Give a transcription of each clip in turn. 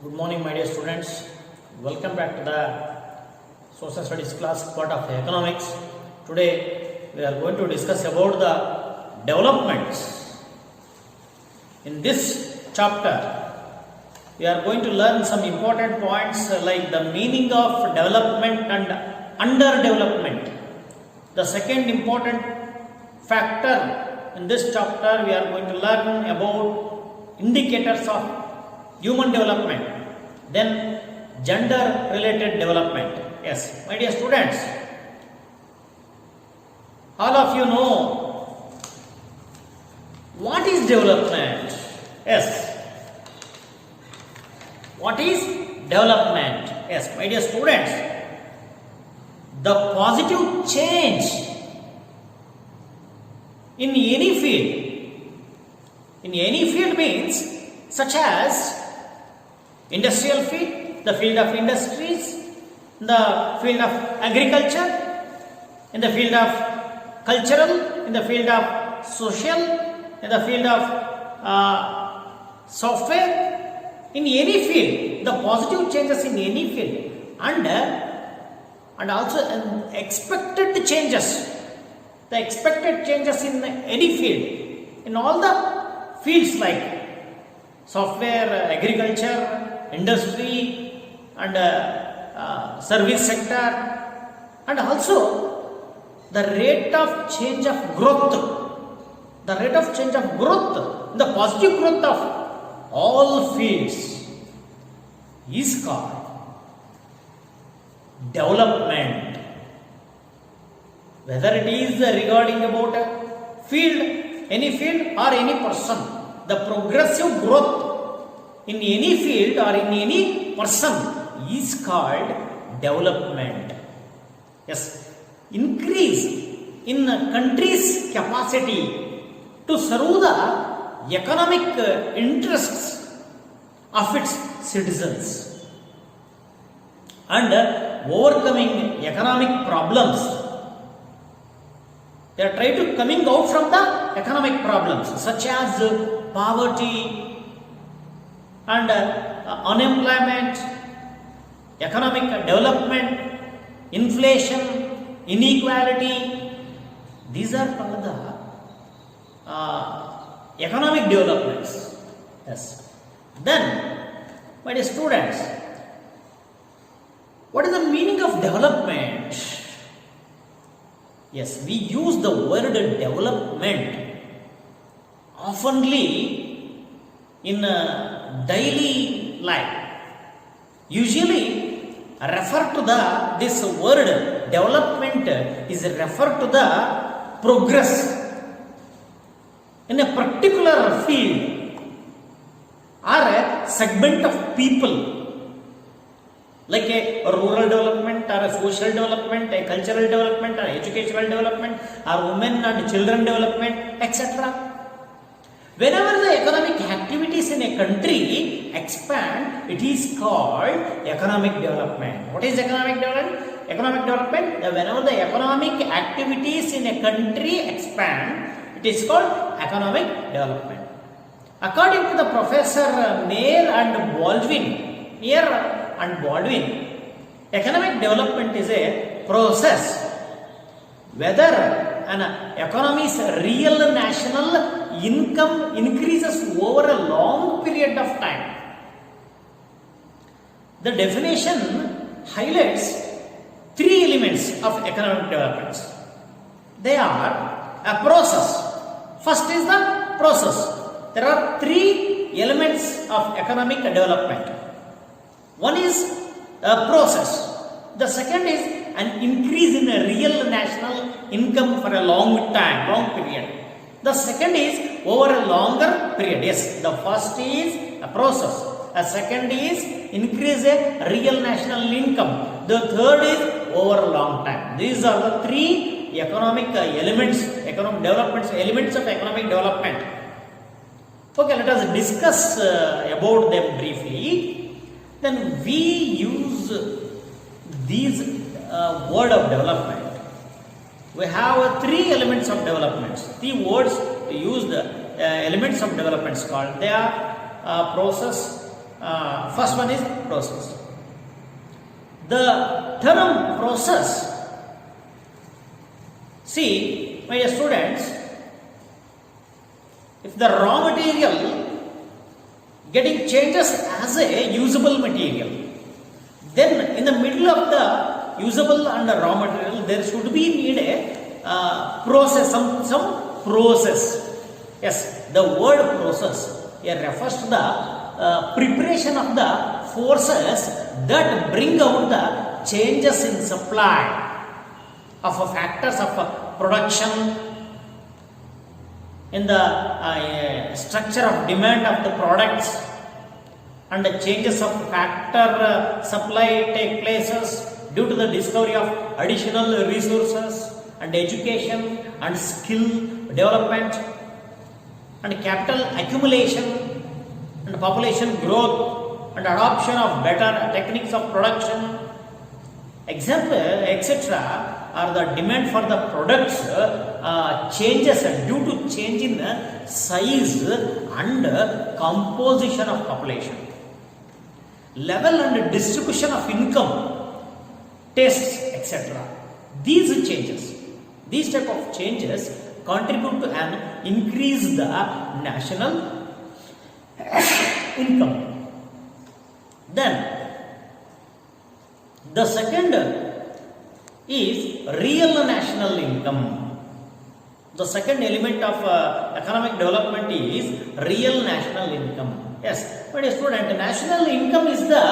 Good morning, my dear students. Welcome back to the social studies class, part of economics. Today we are going to discuss about the developments. In this chapter, we are going to learn some important points like the meaning of development and underdevelopment. The second important factor in this chapter, we are going to learn about indicators of human development, then gender related development. Yes, my dear students, all of you know what is development. Yes, what is development? Yes, my dear students, the positive change in any field means such as industrial field, the field of industries, the field of agriculture, in the field of cultural, in the field of social, in the field of software, in any field, the positive changes in any field, and also expected changes, the expected changes in any field, in all the fields like software, agriculture, industry, and service sector, and also the rate of change of growth, the positive growth of all fields is called development. Whether it is regarding about a field, any field or any person, the progressive growth in any field or in any person is called development. Yes, increase in a country's capacity to serve the economic interests of its citizens and overcoming economic problems. They are trying to coming out from the economic problems such as poverty and unemployment, economic development, inflation, inequality. These are called the economic developments. Yes. Then, my dear students, what is the meaning of development? Yes, we use the word development oftenly in daily life. Usually refer to this word development is referred to the progress in a particular field or a segment of people, like a rural development or a social development, a cultural development or educational development or women and children development, etc. Whenever the economic activities in a country expand, it is called economic development. What is economic development? Economic development, whenever the economic activities in a country expand, it is called economic development. According to the Professor Mayer and Baldwin, economic development is a process whether an economy's real national income increases over a long period of time. The definition highlights three elements of economic development. They are a process. First is the process. There are three elements of economic development. One is a process. The second is an increase in a real national income for a long period. The second is over a longer period. Yes, the first is a process. A second is increase a real national income. The third is over a long time. These are the three economic elements, economic developments, elements of economic development. Okay, let us discuss about them briefly. Then we use these word of development. We have three elements of development. The words used elements of development called. They are process, first one is process. The term process, see, my dear students, if the raw material getting changes as a usable material, then in the middle of the usable and the raw material, there should be need a process, some process. Yes, the word process here refers to the preparation of the forces that bring out the changes in supply of factors of production, in the structure of demand of the products, and the changes of factor supply take places due to the discovery of additional resources and education and skill development and capital accumulation and population growth and adoption of better techniques of production, example, etc. are the demand for the products changes due to change in the size and composition of population, level and distribution of income, tastes, etc. These changes, these type of changes contribute to an increase the national income. Then the second is real national income. The second element of economic development is real national income. Yes, but student, national income is the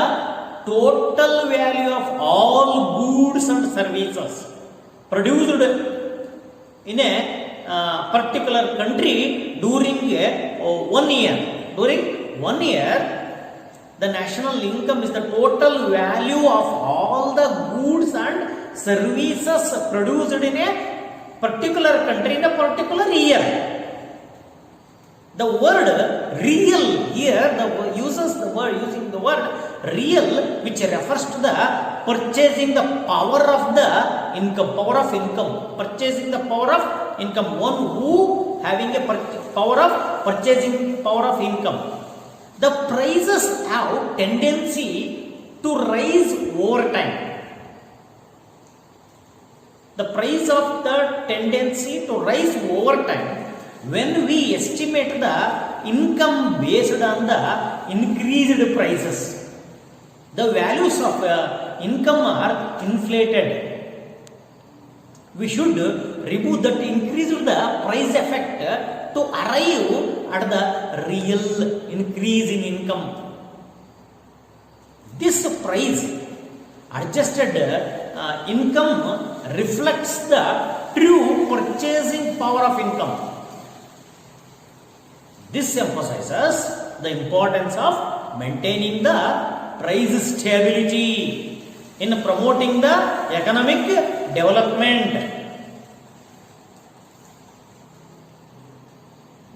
total value of all goods and services produced in a particular country during 1 year. During 1 year, the national income is the total value of all the goods and services produced in a particular country in a particular year. The word real here, using the word real, which refers to the purchasing the power of the income, purchasing the power of income, one who having a power of purchasing power of income. The prices have tendency to rise over time. The price of the tendency to rise over time when we estimate the income based on the increased prices. The values of income are inflated. We should remove that increase of the price effect to arrive at the real increase in income. This price adjusted income reflects the true purchasing power of income. This emphasizes the importance of maintaining the price stability in promoting the economic development.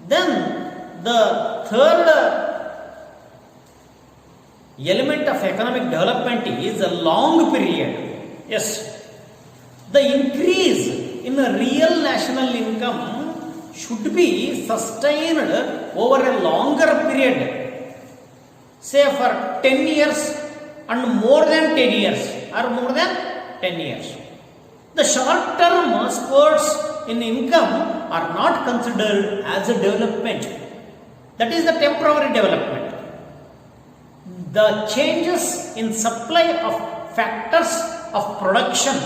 Then the third element of economic development is a long period. Yes, the increase in the real national income should be sustained over a longer period, say for 10 years and more than 10 years or more than 10 years. The short term spurts in income are not considered as a development. That is the temporary development. The changes in supply of factors of production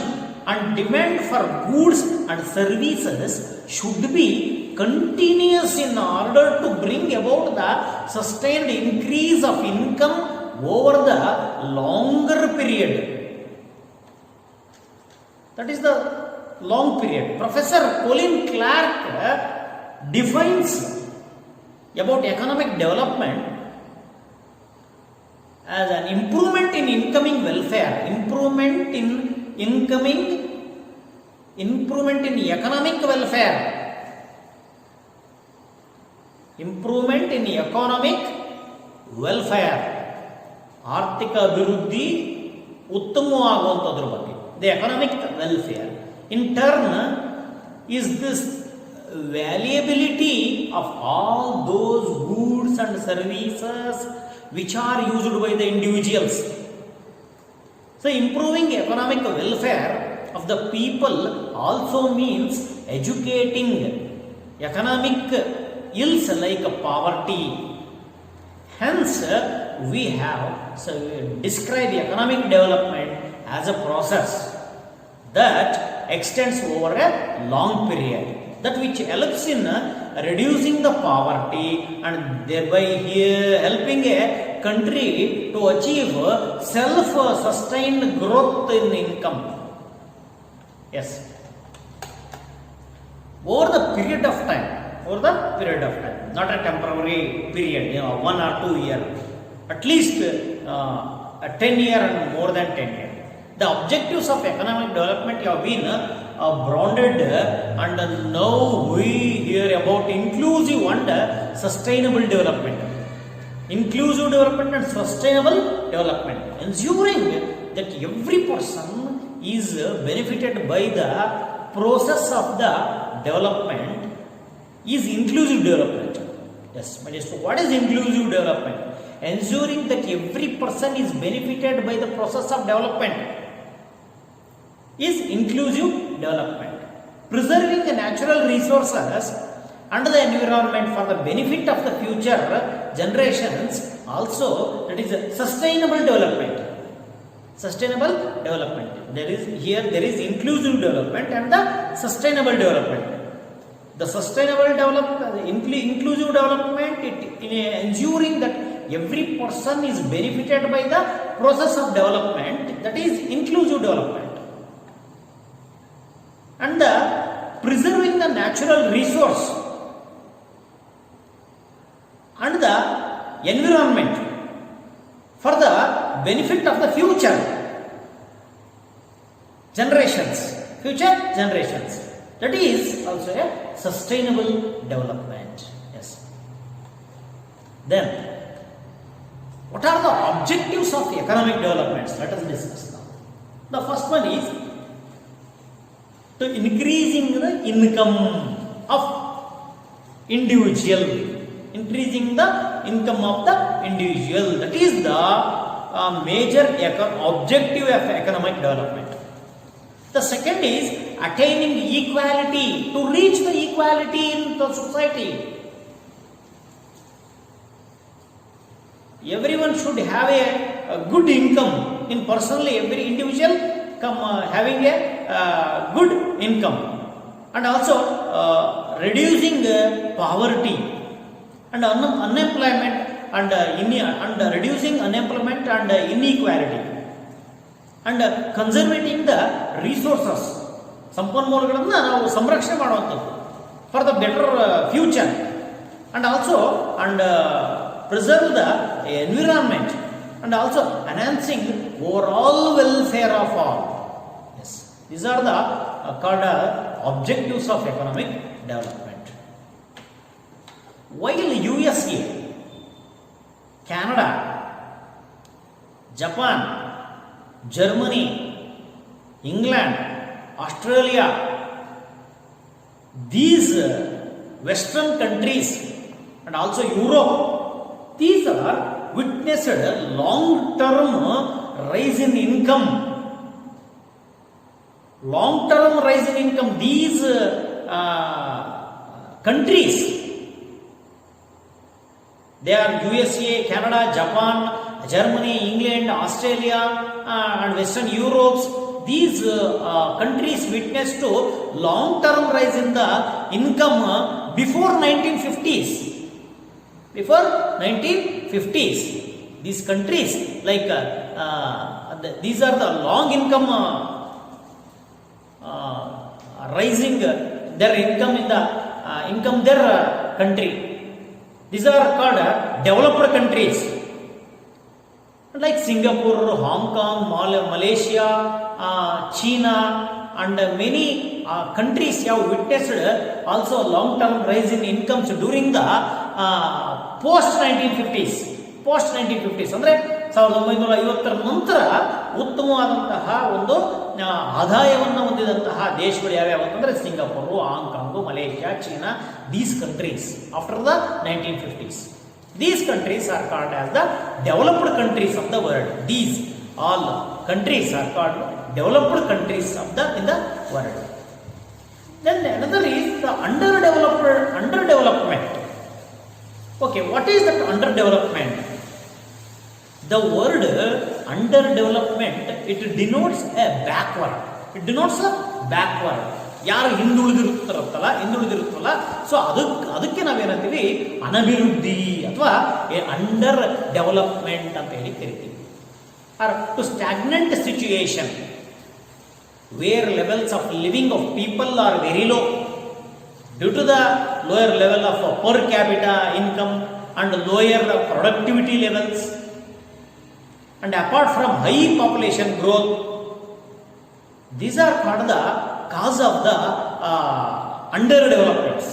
and demand for goods and services should be continuous in order to bring about the sustained increase of income over the longer period. That is the long period. Professor Colin Clark defines about economic development as an improvement in incoming welfare, improvement in economic welfare, improvement in economic welfare, ಆರ್ಥಿಕ ಅಭಿವೃದ್ಧಿ ಉತ್ತಮವಾಗುವಂಥದ್ರ ಬಗ್ಗೆ, the economic welfare in turn is this valuability of all those goods and services which are used by the individuals. So improving economic welfare of the people also means educating economic ills like poverty. Hence, we have described economic development as a process that extends over a long period, that which helps in reducing the poverty and thereby helping a country to achieve self-sustained growth in income. Yes. Over the period of time, not a temporary period, 1 or 2 years, at least a 10 year and more than 10 years. The objectives of economic development have been broadened, and now we hear about inclusive and sustainable development. Inclusive development and sustainable development, ensuring that every person is benefited by the process of the development is inclusive development. Yes, but so what is inclusive development? Ensuring that every person is benefited by the process of development is inclusive development. Preserving the natural resources and the environment for the benefit of the future generations also, that is sustainable development. Sustainable development. There is inclusive development and the sustainable development. The sustainable development, inclusive development, ensuring that every person is benefited by the process of development, that is inclusive development. And the preserving the natural resource and the environment for the benefit of the future generations. That is also a sustainable development. Yes. Then, what are the objectives of economic developments? Let us discuss now. The first one is to increasing the income of individual. Increasing the income of the individual. That is the major objective of economic development. The second is attaining equality, to reach the equality in the society. Everyone should have a good income. In personally, every individual having a good income, and also reducing poverty and unemployment and reducing unemployment and inequality, and conserving the resources, ಸಂಪನ್ಮೂಲಗಳನ್ನು ನಾವು ಸಂರಕ್ಷಣೆ ಮಾಡುವಂಥದ್ದು for the better future, and also preserve the environment, and also enhancing overall welfare of all. Yes, these are the called objectives of economic development. While USA, Canada, Japan, Germany, England, Australia, these Western countries and also Europe, these are witnessed long-term rise in income. Long-term rise in income. These countries, they are USA, Canada, Japan, Germany, England, Australia, and Western Europe. These countries witnessed to long-term rise in the income before 1950s. Before 1950s, these countries like these are the long income rising their income in the income their country. These are called developed countries like Singapore, Hong Kong, Malaysia, China, and many countries have witnessed also long-term rise in incomes during the post 1950s. Post 1950s ಅಂದರೆ 1950ರ ನಂತರ ಉತ್ತಮವಾದಂತಹ ಒಂದು ಆದಾಯವನ್ನು ಹೊಂದಿದಂತಹ ದೇಶಗಳು ಯಾವ್ಯಾವ ಅಂತಂದರೆ Singapore, Hong Kong, Malaysia, China, these countries after the 1950s. These countries are called as the developed countries of the world. These all countries are called developed countries of in the world. Then another is the underdevelopment. Okay, what is that underdevelopment? The word underdevelopment, it denotes a backward. It denotes a backward. ಯಾರು ಹಿಂದುಳಿದಿರುತ್ತಲ್ಲ so ಅದಕ್ಕೆ ನಾವೇನಂತೀವಿ ಅನಭಿವೃದ್ಧಿ ಅಥವಾ under development ಅಂತ ಹೇಳಿ ಕರಿತೀವಿ. Are to stagnant situation where levels of living of people are very low due to the lower level of per capita income and lower productivity levels and apart from high population growth. These are called the cause of the underdevelopments.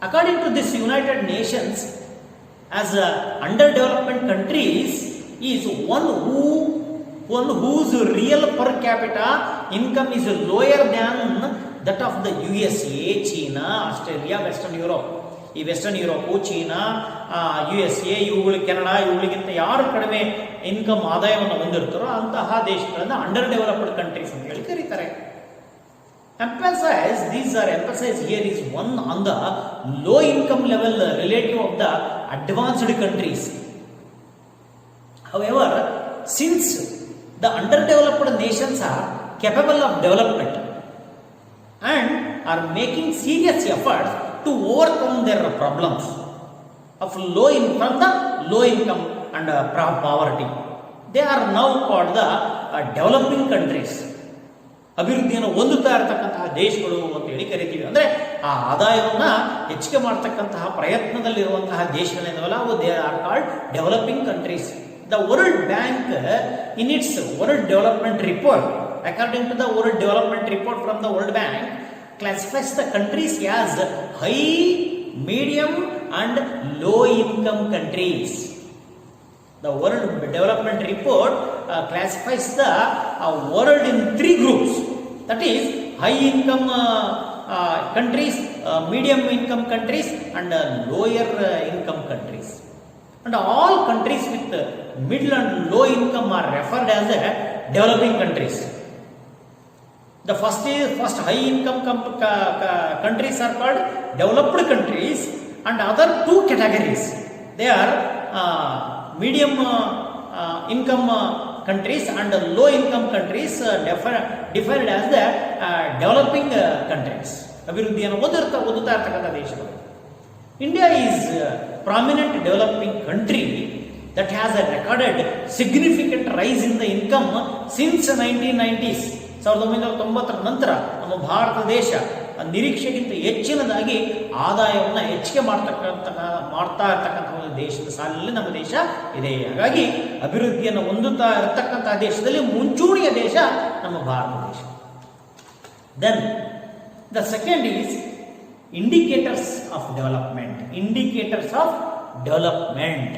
According to this United Nations, as underdevelopment countries is one whose real per capita income is lower than that of the USA, China, Australia, Western Europe. ಈ western Europe, China, USA, ಇವುಗಳು Canada, ಇವುಗಳಿಗಿಂತ ಯಾರು ಕಡಿಮೆ income ಆದಾಯವನ್ನು ಹೊಂದಿರ್ತಾರೋ ಅಂತಹ ದೇಶಗಳನ್ನು under developed countries ಅಂತ ಹೇಳಿ ಕರೀತಾರೆ. These are emphasized here is one on the low income level relative of the advanced countries. However, since the underdeveloped nations are capable of development and are making serious efforts to overcome their problems of low income and poverty, they are now called the developing countries. ಅಭಿವೃದ್ಧಿಯನ್ನು ಹೊಂದುತ್ತಾ ಇರತಕ್ಕಂತಹ ದೇಶಗಳು ಅಂತ ಹೇಳಿ ಕರಿತೀವಿ. ಅಂದರೆ ಆ ಆದಾಯವನ್ನು ಹೆಚ್ಚಿಗೆ ಮಾಡತಕ್ಕಂತಹ ಪ್ರಯತ್ನದಲ್ಲಿರುವಂತಹ ದೇಶಗಳೇನವಲ್ಲ ಅವು they are called developing countries. The World Bank in its world development report, according to the world development report from the World Bank, classifies the countries as high, medium and low income countries. The World Development Report classifies the world in three groups, that is high income countries, medium income countries and lower income countries. And all countries with middle and low income are referred as developing countries. The first high income countries are called developed countries, and other two categories, they are medium income countries and low income countries, defined as the developing countries. ಅಭಿವೃದ್ಧಿಯನ್ನು ಓದುತ್ತಾ ಇರತಕ್ಕಂಥ ದೇಶಗಳು. India is a prominent developing country that has recorded significant rise in the income since 1990s. 1990ರ ನಂತರ ನಮ್ಮ ಭಾರತ ದೇಶ ನಿರೀಕ್ಷೆಗಿಂತ ಹೆಚ್ಚಿನದಾಗಿ ಆದಾಯವನ್ನು ಹೆಚ್ಚಿಗೆ ಮಾಡ್ತಾ ಇರತಕ್ಕಂಥ ಒಂದು ದೇಶದ ಸಾಲಿನಲ್ಲಿ ನಮ್ಮ ದೇಶ ಇದೆ. ಹಾಗಾಗಿ ಅಭಿವೃದ್ಧಿಯನ್ನು ಹೊಂದುತ್ತಾ ಇರತಕ್ಕಂತಹ ದೇಶದಲ್ಲಿ ಮುಂಚೂಣಿಯ ದೇಶ ನಮ್ಮ ಭಾರತ ದೇಶ. Then the second is indicators of development. Indicators of development,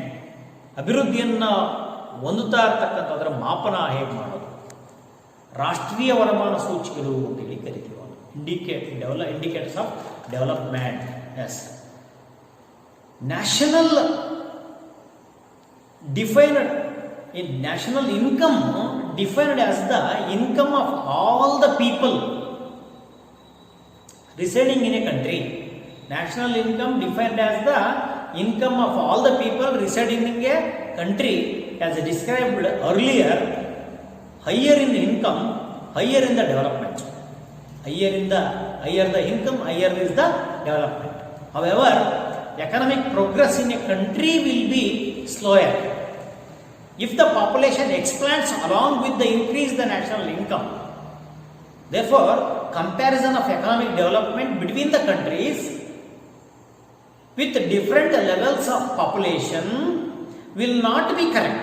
ಅಭಿವೃದ್ಧಿಯನ್ನು ಹೊಂದುತ್ತಾ ಇರತಕ್ಕಂಥದ್ರ ಮಾಪನ ಹೇಗೆ ಮಾಡೋದು? ರಾಷ್ಟ್ರೀಯ ವರಮಾನ ಸೂಚಿಗಳು ಅಂತೇಳಿ ಕರಿತೀವಿ. Indicators of development. Yes, national income defined as the income of all the people residing in a country. National income defined as the income of all the people residing in a country, as described earlier. Higher in income, higher in the development. Higher the income, higher is the development. However, economic progress in a country will be slower if the population expands along with the increase the national income. Therefore, comparison of economic development between the countries with different levels of population will not be correct.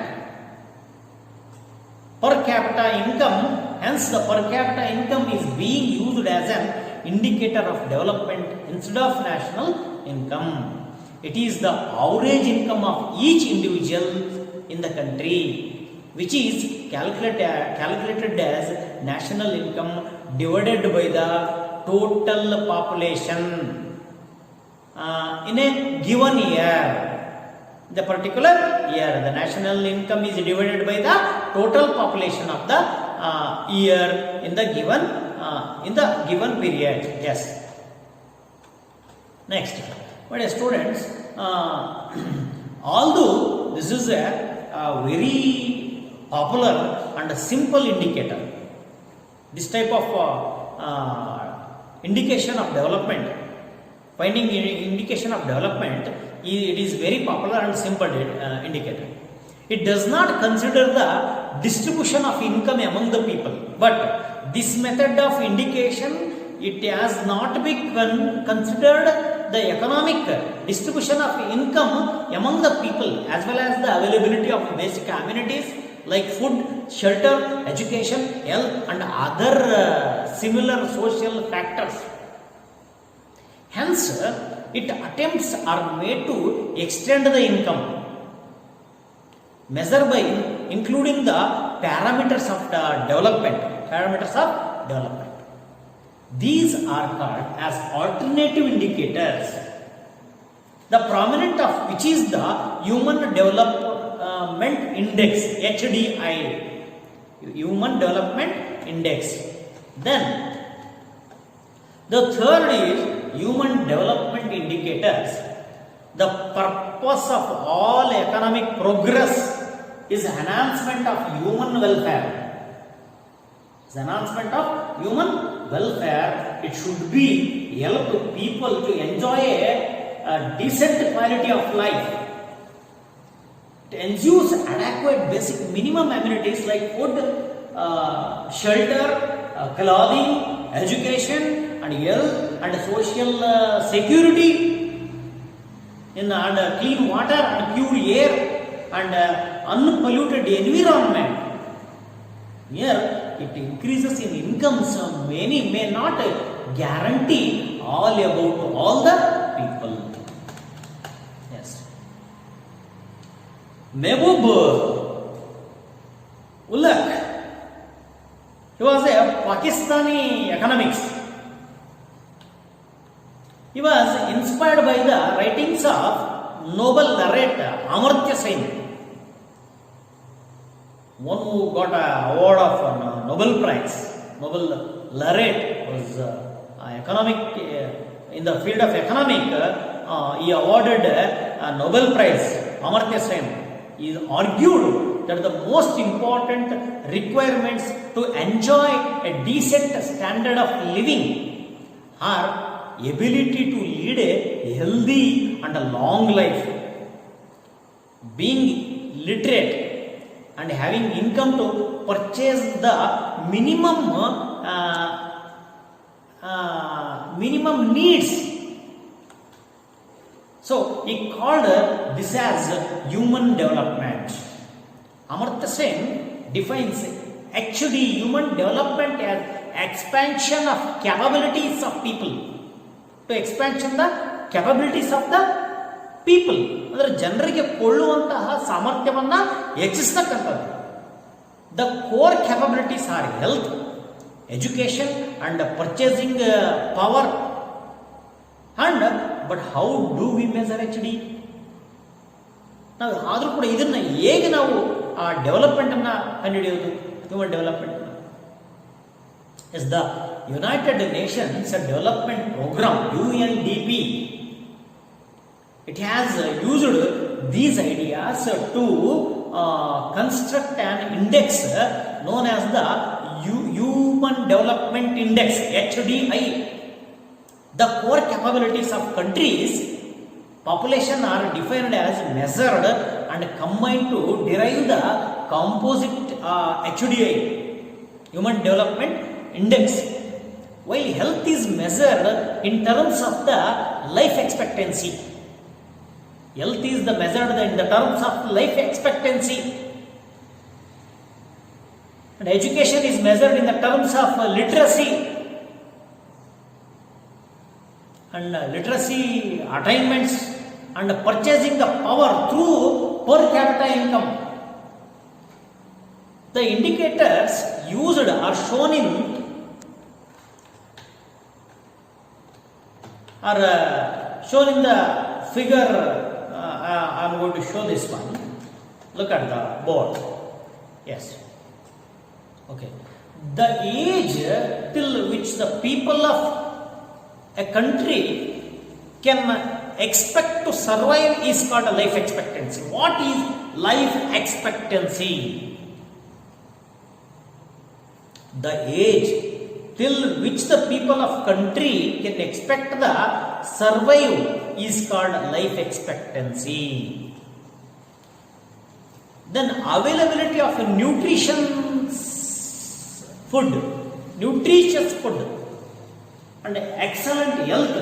Per capita income, hence the per capita income is being used as an indicator of development instead of national income. It is the average income of each individual in the country, which is calculated as national income divided by the total population in a given year. The particular year, the national income is divided by the total population of the year in the given period. Yes. Next, but students, although this is a very popular and a simple indicator, this type of indication of development, finding indication of development, it is very popular and simple indicator. It does not consider the distribution of income among the people, but this method of indication, it has not been considered the economic distribution of income among the people, as well as the availability of basic amenities like food, shelter, education, health and other similar social factors. Hence, attempts are made to extend the income measure by including the parameters of the development. These are called as alternative indicators, the prominent of which is the Human Development Index, HDI, Human Development Index. Then the third is Human Development Indicators. The purpose of all economic progress is enhancement of human welfare. It should be help people to enjoy a decent quality of life. It ensures adequate basic minimum amenities like food, shelter, clothing, education and health and social security, and clean water and pure air and unpolluted environment. Here it increases in income, so many may not guarantee all about all the people. Yes. Mehboob Ulaq, he was a Pakistani economist. He was inspired by the writings of Nobel laureate Amartya Sen, one who got an award of Nobel Prize. Nobel laureate was economic in the field of economic. He awarded a Nobel Prize. Amartya Sen. He argued that the most important requirements to enjoy a decent standard of living are ability to lead a healthy and a long life, being literate and having income to purchase the minimum needs. So he called this as human development. Amartya Sen defines actually human development as expansion of capabilities of people. To expansion the capabilities of the people. ಅಂದರೆ ಜನರಿಗೆ ಕೊಳ್ಳುವಂತಹ ಸಾಮರ್ಥ್ಯವನ್ನು ಹೆಚ್ಚಿಸತಕ್ಕಂಥದ್ದು. The core capabilities are health, education and purchasing power. But how do we measure HD? ನಾವು ಆದರೂ ಕೂಡ ಇದನ್ನು ಹೇಗೆ ನಾವು ಆ ಡೆವಲಪ್ಮೆಂಟನ್ನು ಕಂಡುಹಿಡಿಯೋದು, human development? Is the United Nations Development Program, UNDP. It has used these ideas to construct an index known as the Human Development Index, HDI. The core capabilities of countries' population are defined as measured and combined to derive the composite HDI, Human Development Index. While health is measured in terms of the life expectancy. Health is measured in the terms of life expectancy. And education is measured in the terms of literacy. And literacy attainments and purchasing the power through per capita income. The indicators used are shown in the figure. I am going to show this one. Look at the board. Yes. Okay. The age till which the people of a country can expect to survive is called a life expectancy. What is life expectancy? The age till which the people of country can expect the survive is called life expectancy. Then availability of a nutritious food and excellent health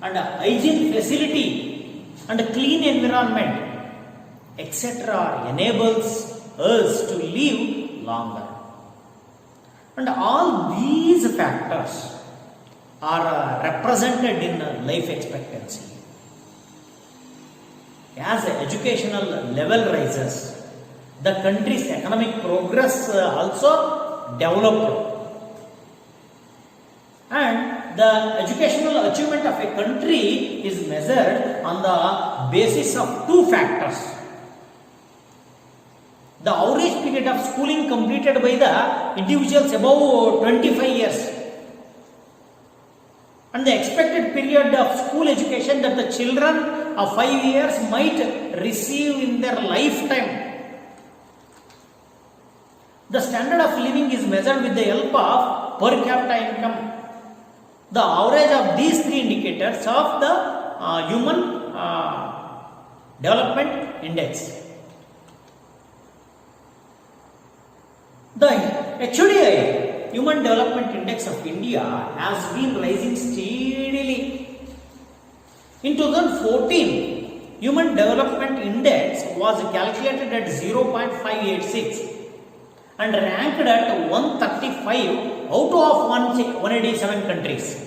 and hygiene facility and clean environment etc. enables us to live longer. And all these factors are represented in life expectancy. As the educational level rises, the country's economic progress also developed. And the educational achievement of a country is measured on the basis of two factors. The average period of schooling completed by the individuals above 25 years and the expected period of school education that the children of 5 years might receive in their lifetime. The standard of living is measured with the help of per capita income. The average of these three indicators of the Human Development Index. The HDI, Human Development Index of India, has been rising steadily. In 2014, Human Development Index was calculated at 0.586 and ranked at 135 out of 187 countries.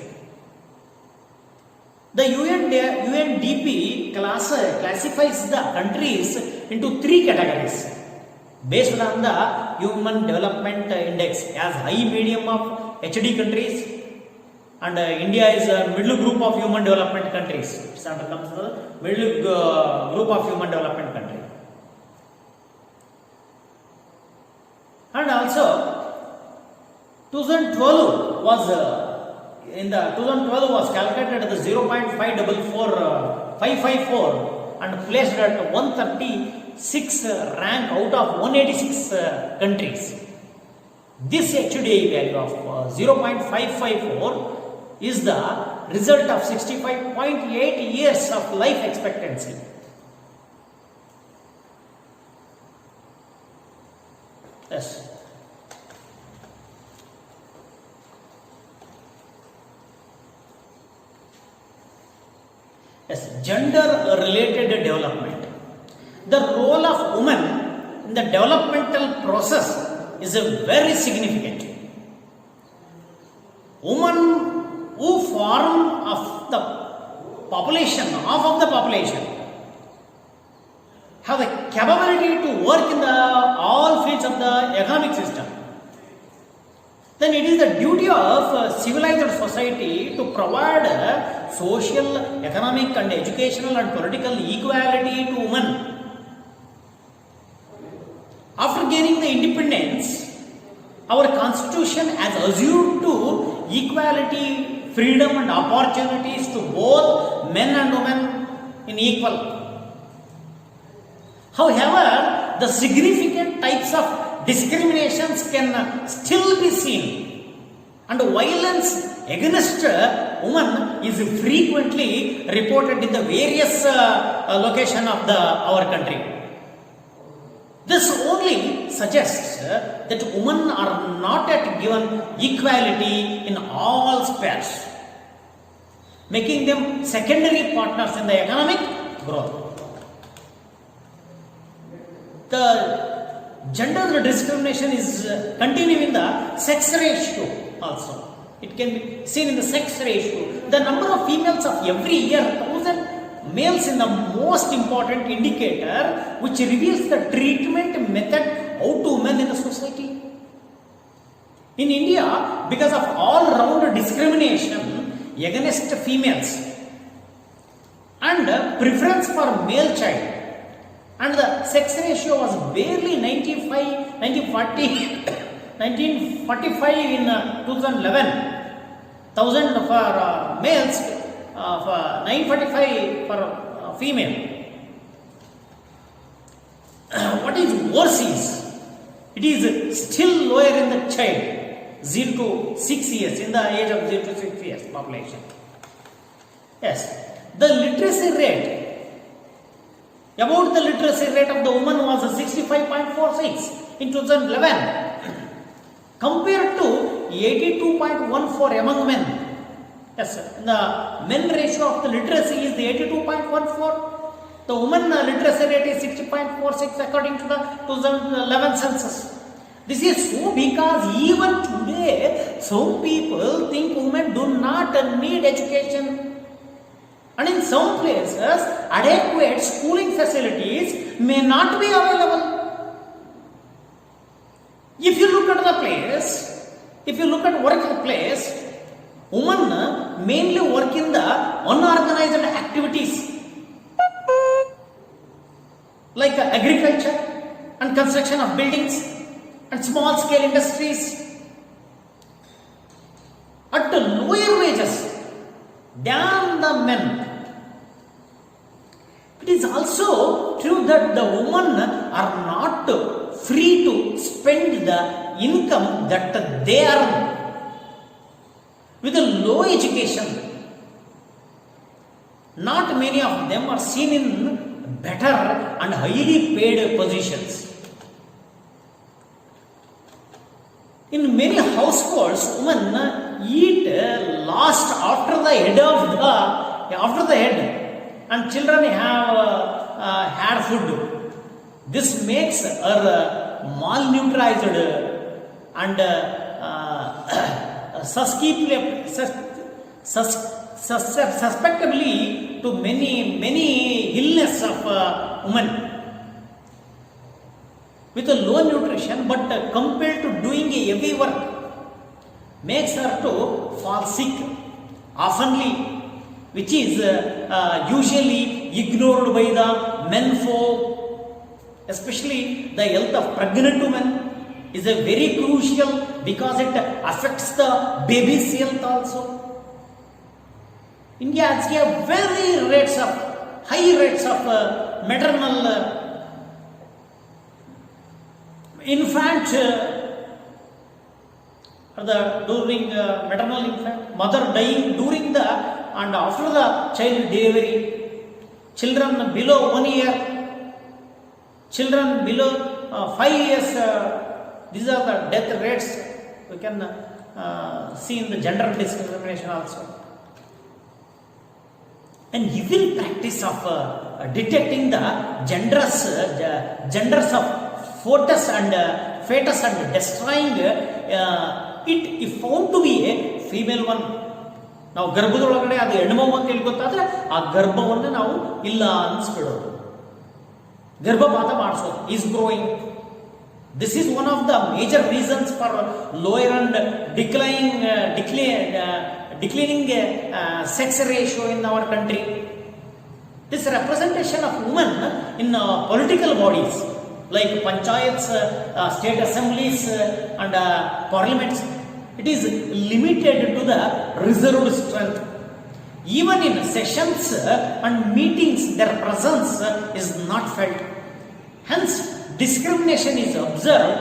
The UNDP classifies the countries into three categories based on the Human Development Index as high, medium of HD countries, and India is a middle group of human development countries. It's under the middle group of human development country. And also 2012 was calculated at the 0.554 and placed at 136 rank out of 186 countries. This HDI value of 0.554 is the result of 65.8 years of life expectancy. Yes. Yes, gender related development. The role of women in the developmental process is very significant. Women who form of the population, half of the population, have the capability to work in all fields of the economic system. Then it is the duty of civilized society to provide social, economic and educational and political equality to women. After gaining the independence, our constitution has assured to equality, freedom and opportunities to both men and women in equal. However, the significant types of discriminations can still be seen, and violence against women is frequently reported in the various locations of our country. This only suggests that women are not yet given equality in all spheres, making them secondary partners in the economic growth. The gender discrimination is continuing in the sex ratio also. It can be seen in the sex ratio. The number of females of every year, 1,000 males in the most important indicator which reveals the treatment method out to women in the society. In India, because of all-round discrimination against females and preference for male child, and the sex ratio was barely 1945 in 2011, 1000 for males, for 945 for female. What is worse is, it is still lower in the child, 0 to 6 years, in the age of 0 to 6 years population. Yes, the literacy rate, about the literacy rate of the woman was 65.46 in 2011 compared to 82.14 among men. Yes, the men ratio of the literacy is 82.14. The woman literacy rate is 60.46 according to the 2011 census. This is so because even today some people think women do not need education. And in some places, adequate schooling facilities may not be available. If you look at the place, if you look at working place, women mainly work in the unorganized activities like agriculture and construction of buildings and small scale industries at lower wages than the men. It is also true that the women are not free to spend the income that they earn. With a low education, not many of them are seen in better and highly paid positions. In many households, women eat last after the head, and children have had food. This makes her malnourished and susceptibly to many illness of women. With a low nutrition but compelled to doing heavy work makes her to fall sick oftenly, which is usually ignored by the men folk. Especially the health of pregnant women is a very crucial because it affects the baby's health also. India has very high rates of maternal infant during maternal infant, mother dying during the and after the child delivery, children below 1 year, children below 5 years, these are the death rates we can see in the gender discrimination also. An evil practice of detecting the genders of fetus and destroying it if found to be a female one. ನಾವು ಗರ್ಭದೊಳಗಡೆ ಅದು ಹೆಣ್ಣುಮಗು ಅಂತ ಹೇಳಿ ಗೊತ್ತಾದ್ರೆ ಆ ಗರ್ಭವನ್ನು ನಾವು ಇಲ್ಲ ಅನ್ಸ್ಬಿಡೋದು, ಗರ್ಭಪಾತ ಮಾಡಿಸೋದು, is growing. This is one of the major reasons for lower and declining sex ratio in our country. This representation of women in political bodies like panchayats, state assemblies and parliaments, it is limited to the reserved strength. Even in sessions and meetings, their presence is not felt. Hence, discrimination is observed